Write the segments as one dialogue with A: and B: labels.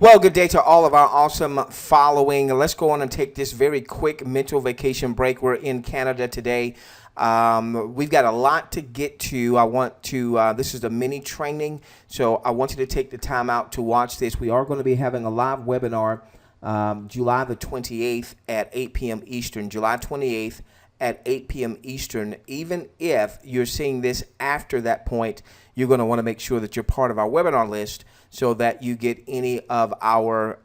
A: Well, good day to all of our awesome following. Let's go on and take this very quick mental vacation break. We're in Canada today. We've got a lot to get to. This is the mini training, so I want you to take the time out to watch this. We are going to be having a live webinar July the 28th at 8 p.m. Eastern, July 28th at 8 p.m. Eastern. Even if you're seeing this after that point, you're going to want to make sure that you're part of our webinar list so that you get any of our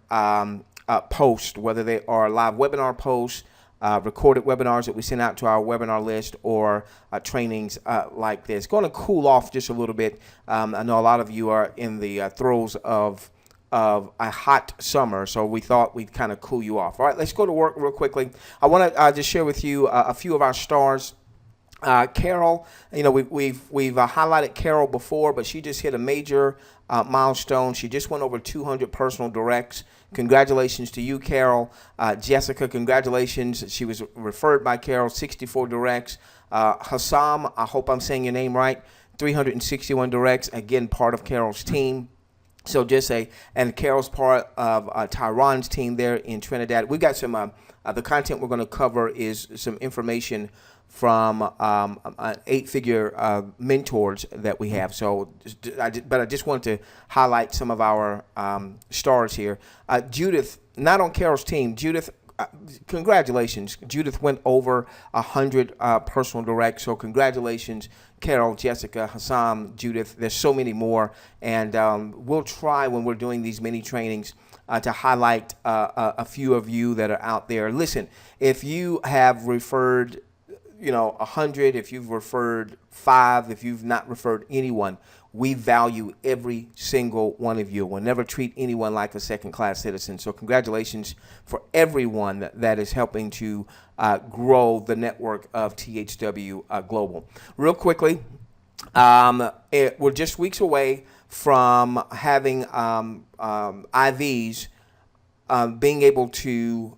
A: posts, whether they are live webinar posts, recorded webinars that we send out to our webinar list, or trainings like this. Going to cool off just a little bit. I know a lot of you are in the throes of a hot summer, so we thought we'd kind of cool you off. All right, let's go to work real quickly. I want to just share with you a few of our stars. Carol, you know, we've highlighted Carol before, but she just hit a major milestone. She just went over 200 personal directs. Congratulations to you, Carol. Jessica, congratulations. She was referred by Carol, 64 directs. Hassam, I hope I'm saying your name right, 361 directs. Again, part of Carol's team. So and Carol's part of Tyron's team there in Trinidad. We've got some, the content we're going to cover is some information from 8-figure mentors that we have. So, but I just want to highlight some of our stars here. Judith, not on Carol's team. Judith, congratulations. Judith went over 100 personal directs. So congratulations, Carol, Jessica, Hassan, Judith. There's so many more. And we'll try when we're doing these mini trainings to highlight a few of you that are out there. Listen, if you have referred 100, if you've referred 5, if you've not referred anyone, we value every single one of you. We'll never treat anyone like a second-class citizen. So congratulations for everyone that is helping to grow the network of THW Global. Real quickly, we're just weeks away from having IVs being able to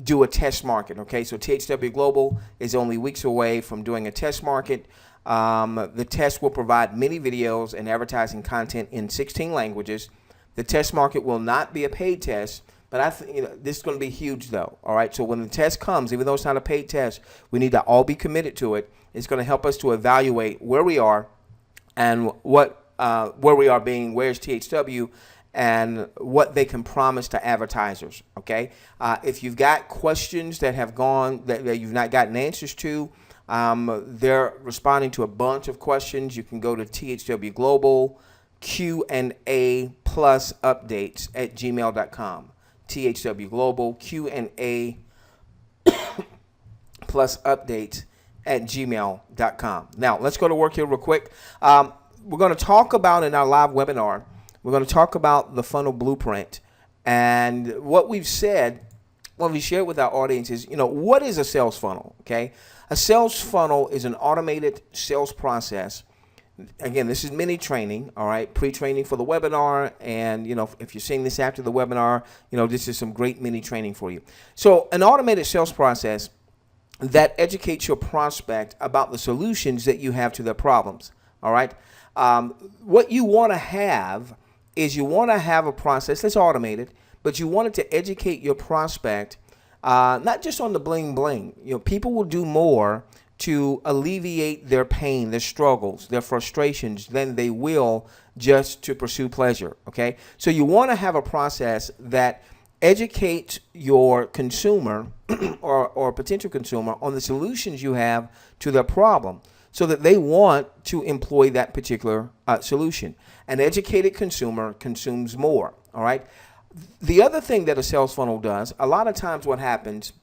A: do a test market. Okay, so THW Global is only weeks away from doing a test market. The test will provide many videos and advertising content in 16 languages. The test market will not be a paid test, but I think this is going to be huge, though. All right, so when the test comes, even though it's not a paid test, we need to all be committed to it. It's going to help us to evaluate where we are and where's THW, and what they can promise to advertisers. Okay, if you've got questions that have gone that you've not gotten answers to, they're responding to a bunch of questions. You can go to THW Global Q&A plus updates at gmail.com. THW Global Q&A plus updates at gmail.com. Now let's go to work here real quick. We're going to talk about in our live webinar. We're going to talk about the funnel blueprint, and what we've said, what we shared with our audience is, what is a sales funnel? Okay, a sales funnel is an automated sales process. Again, this is mini training, all right, pre-training for the webinar, and if you're seeing this after the webinar, this is some great mini training for you. So, an automated sales process that educates your prospect about the solutions that you have to their problems. All right, what you want to have is you want to have a process that's automated, but you want it to educate your prospect, not just on the bling bling. People will do more to alleviate their pain, their struggles, their frustrations than they will just to pursue pleasure. Okay, so you want to have a process that educates your consumer or potential consumer on the solutions you have to their problem, so that they want to employ that particular solution. An educated consumer consumes more, all right? The other thing that a sales funnel does, a lot of times what happens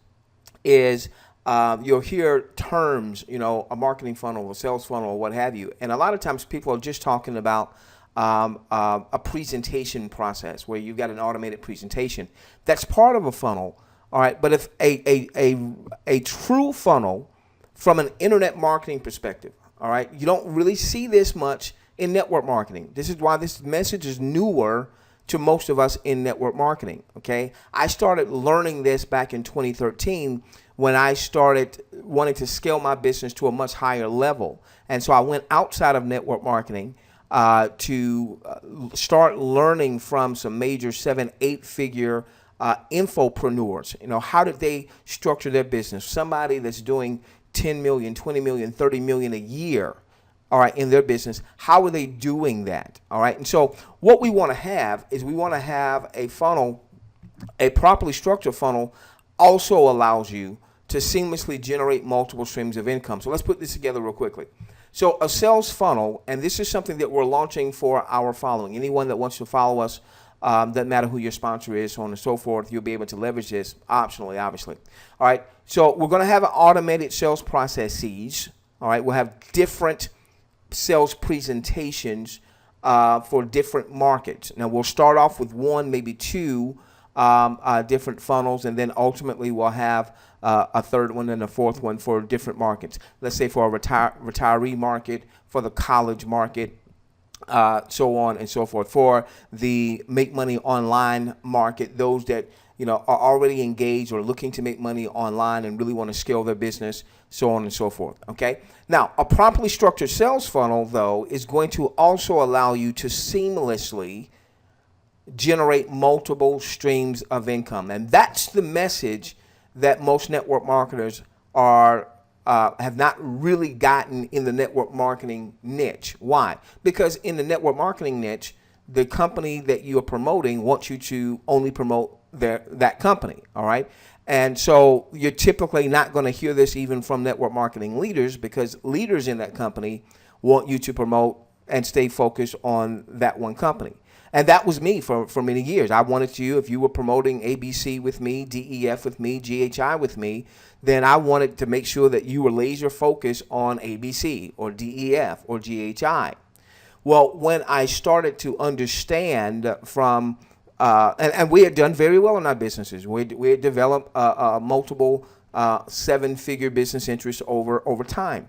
A: is you'll hear terms, a marketing funnel, a sales funnel, or what have you, and a lot of times people are just talking about a presentation process where you've got an automated presentation. That's part of a funnel, all right? But if a true funnel from an internet marketing perspective, all right, you don't really see this much in network marketing. This is why this message is newer to most of us in network marketing. Okay, I started learning this back in 2013 when I started wanting to scale my business to a much higher level, and so I went outside of network marketing to start learning from some major 7, 8 figure infopreneurs. How did they structure their business? Somebody that's doing 10 million, 20 million, 30 million a year, all right, in their business. How are they doing that? All right. And so what we want to have is we want to have a funnel, a properly structured funnel also allows you to seamlessly generate multiple streams of income. So let's put this together real quickly. So a sales funnel, and this is something that we're launching for our following. Anyone that wants to follow us, doesn't matter who your sponsor is, so on and so forth, you'll be able to leverage this optionally, obviously. All right, so we're going to have automated sales processes. All right, we'll have different sales presentations for different markets. Now, we'll start off with one, maybe two different funnels, and then ultimately we'll have a third one and a fourth one for different markets. Let's say for a retiree market, for the college market, so on and so forth. For the make money online market, those that are already engaged or looking to make money online and really want to scale their business, so on and so forth. Okay. Now, a properly structured sales funnel, though, is going to also allow you to seamlessly generate multiple streams of income, and that's the message that most network marketers have not really gotten in the network marketing niche. Why? Because in the network marketing niche, the company that you are promoting wants you to only promote that company. All right. And so you're typically not going to hear this even from network marketing leaders, because leaders in that company want you to promote and stay focused on that one company. And that was me for many years. I wanted you, if you were promoting ABC with me, DEF with me, GHI with me, then I wanted to make sure that you were laser focused on ABC or DEF or GHI. Well, when I started to understand from, and we had done very well in our businesses. We had developed multiple 7-figure business interests over time.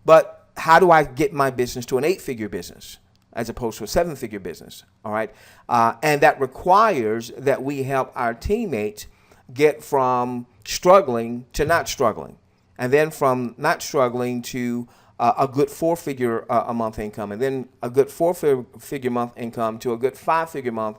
A: But how do I get my business to an 8-figure business as opposed to a 7-figure business? All right. And that requires that we help our teammates get from struggling to not struggling, and then from not struggling to a good 4-figure a month income, and then a good 4-figure month income to a good 5-figure month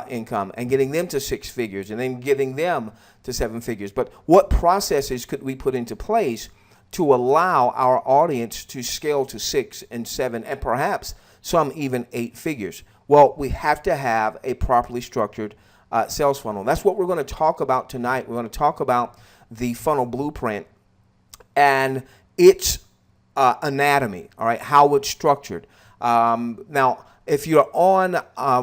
A: income, and getting them to 6 figures, and then getting them to 7 figures. But what processes could we put into place to allow our audience to scale to 6 and 7 and perhaps some even 8 figures? Well, we have to have a properly structured sales funnel. That's what we're going to talk about tonight. We're going to talk about the funnel blueprint and its anatomy, all right, how it's structured. Now, if you're on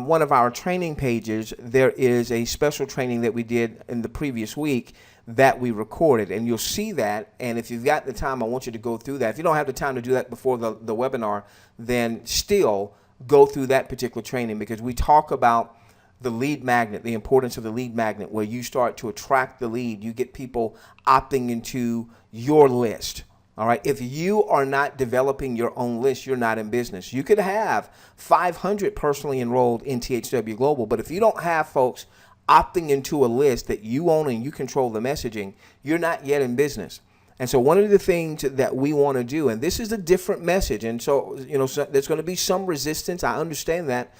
A: one of our training pages, there is a special training that we did in the previous week that we recorded, and you'll see that. And if you've got the time, I want you to go through that. If you don't have the time to do that before the webinar, then still go through that particular training, because we talk about the lead magnet, the importance of the lead magnet, where you start to attract the lead. You get people opting into your list. All right. If you are not developing your own list, you're not in business. You could have 500 personally enrolled in THW Global, but if you don't have folks opting into a list that you own and you control the messaging, you're not yet in business. And so one of the things that we want to do, and this is a different message, and so there's going to be some resistance. I understand that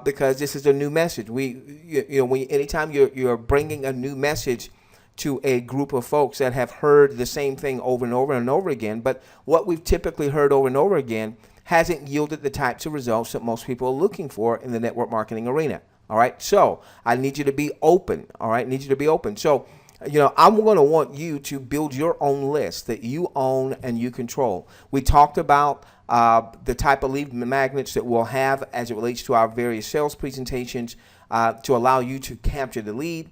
A: because this is a new message. Anytime you're bringing a new message to a group of folks that have heard the same thing over and over and over again, but what we've typically heard over and over again hasn't yielded the types of results that most people are looking for in the network marketing arena. All right. So I need you to be open. All right. I need you to be open. So, I'm going to want you to build your own list that you own and you control. We talked about the type of lead magnets that we'll have as it relates to our various sales presentations to allow you to capture the lead,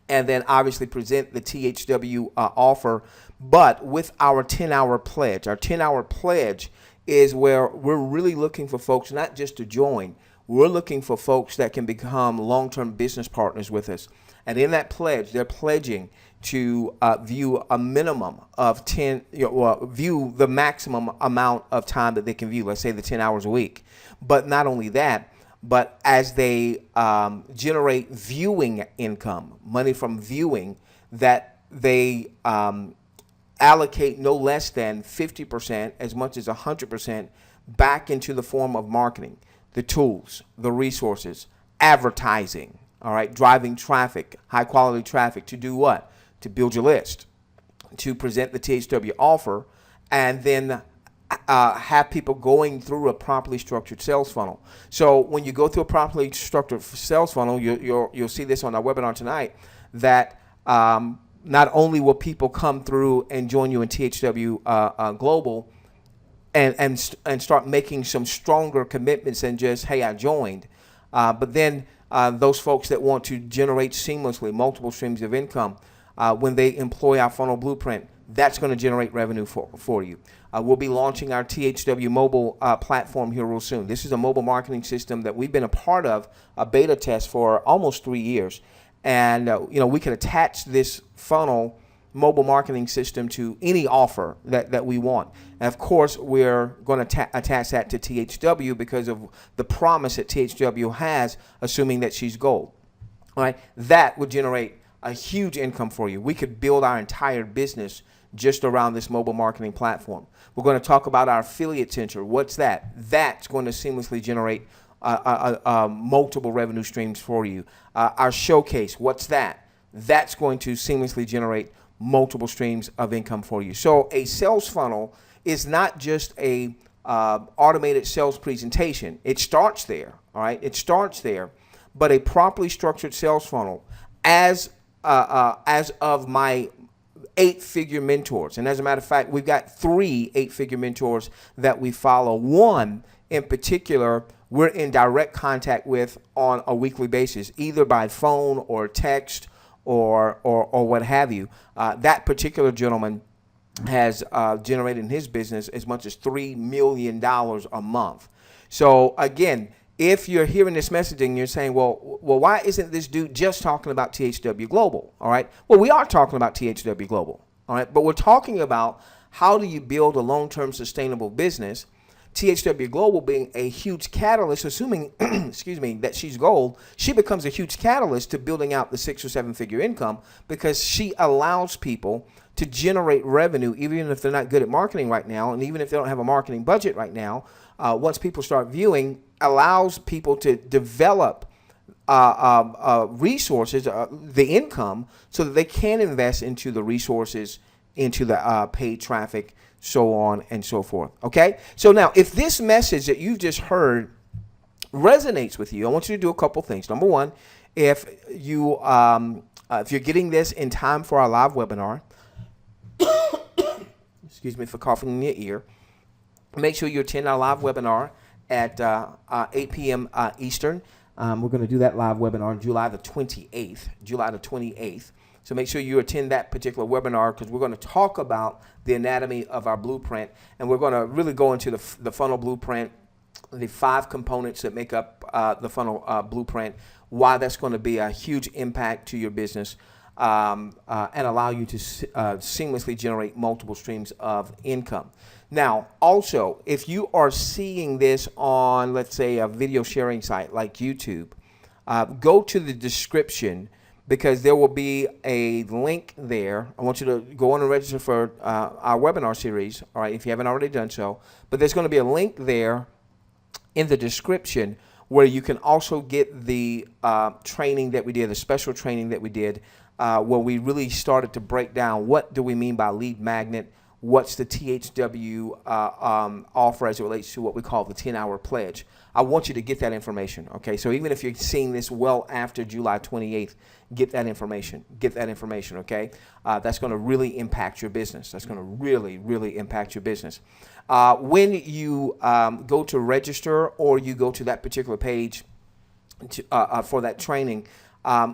A: and then obviously present the THW offer, but with our 10-hour pledge. Our 10-hour pledge is where we're really looking for folks not just to join. We're looking for folks that can become long-term business partners with us. And in that pledge, they're pledging to view a minimum of 10, view the maximum amount of time that they can view, let's say the 10 hours a week. But not only that, but as they generate viewing income, money from viewing, that they allocate no less than 50%, as much as 100% back into the form of marketing, the tools, the resources, advertising, all right, driving traffic, high quality traffic to do what? To build your list, to present the THW offer, and then have people going through a properly structured sales funnel. So when you go through a properly structured sales funnel, you'll see this on our webinar tonight, that not only will people come through and join you in THW Global and start making some stronger commitments than just, hey, I joined, but then those folks that want to generate seamlessly multiple streams of income, when they employ our funnel blueprint, that's going to generate revenue for you. We'll be launching our THW mobile platform here real soon. This is a mobile marketing system that we've been a part of, a beta test for almost 3 years. And we can attach this funnel mobile marketing system to any offer that we want. And of course, we're going to attach that to THW because of the promise that THW has, assuming that she's gold. All right, that would generate a huge income for you. We could build our entire business just around this mobile marketing platform. We're going to talk about our affiliate center. What's that? That's going to seamlessly generate multiple revenue streams for you. Our showcase, what's that? That's going to seamlessly generate multiple streams of income for you. So a sales funnel is not just a automated sales presentation. It starts there, all right? It starts there, but a properly structured sales funnel, as of my 8-figure mentors. And as a matter of fact, we've got 3 8-figure mentors that we follow. One in particular, we're in direct contact with on a weekly basis, either by phone or text or what have you. That particular gentleman has generated in his business as much as $3 million a month. So again, if you're hearing this messaging, you're saying, well, why isn't this dude just talking about THW Global? All right. Well, we are talking about THW Global. All right. But we're talking about how do you build a long-term sustainable business. THW Global being a huge catalyst, assuming, excuse me, that she's gold, she becomes a huge catalyst to building out the 6 or 7 figure income because she allows people to generate revenue, even if they're not good at marketing right now, and even if they don't have a marketing budget right now. Once people start viewing, allows people to develop resources, the income, so that they can invest into the resources, into the paid traffic, so on and so forth. Okay? So now, if this message that you've just heard resonates with you, I want you to do a couple things. Number one, if you're getting this in time for our live webinar, excuse me for coughing in your ear, make sure you attend our live webinar at 8 p.m. Eastern. We're going to do that live webinar July the 28th. So make sure you attend that particular webinar because we're going to talk about the anatomy of our blueprint, and we're going to really go into the funnel blueprint, the 5 components that make up the funnel blueprint, why that's going to be a huge impact to your business, and allow you to seamlessly generate multiple streams of income. Now, also, if you are seeing this on, let's say, a video sharing site like YouTube, go to the description because there will be a link there. I want you to go on and register for our webinar series, all right, if you haven't already done so. But there's going to be a link there in the description where you can also get the training that we did, the special training that we did, where we really started to break down what do we mean by lead magnet, what's the THW offer as it relates to what we call the 10-hour pledge. I want you to get that information, okay? So even if you're seeing this well after July 28th, get that information, okay? That's going to really impact your business. That's going to really, really impact your business. When you go to register or you go to that particular page for that training,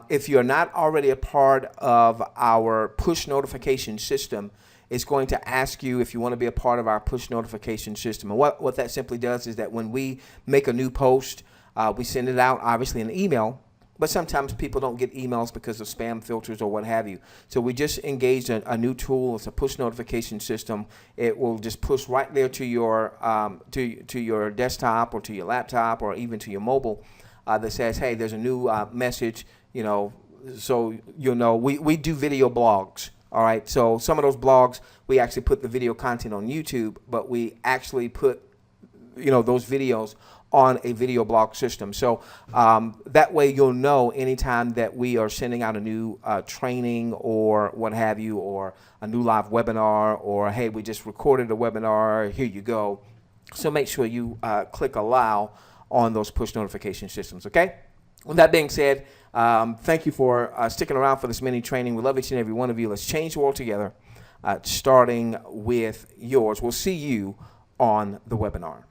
A: if you're not already a part of our push notification system, it's going to ask you if you want to be a part of our push notification system. And what that simply does is that when we make a new post, we send it out, obviously, in an email. But sometimes people don't get emails because of spam filters or what have you. So we just engaged a new tool. It's a push notification system. It will just push right there to your to your desktop or to your laptop or even to your mobile that says, hey, there's a new message, so we do video blogs. All right, so some of those blogs, we actually put the video content on YouTube, but we actually put, those videos on a video blog system. So that way you'll know anytime that we are sending out a new training or what have you, or a new live webinar, or hey, we just recorded a webinar, here you go. So make sure you click allow on those push notification systems, okay? With that being said, thank you for sticking around for this mini training. We love each and every one of you. Let's change the world together, starting with yours. We'll see you on the webinar.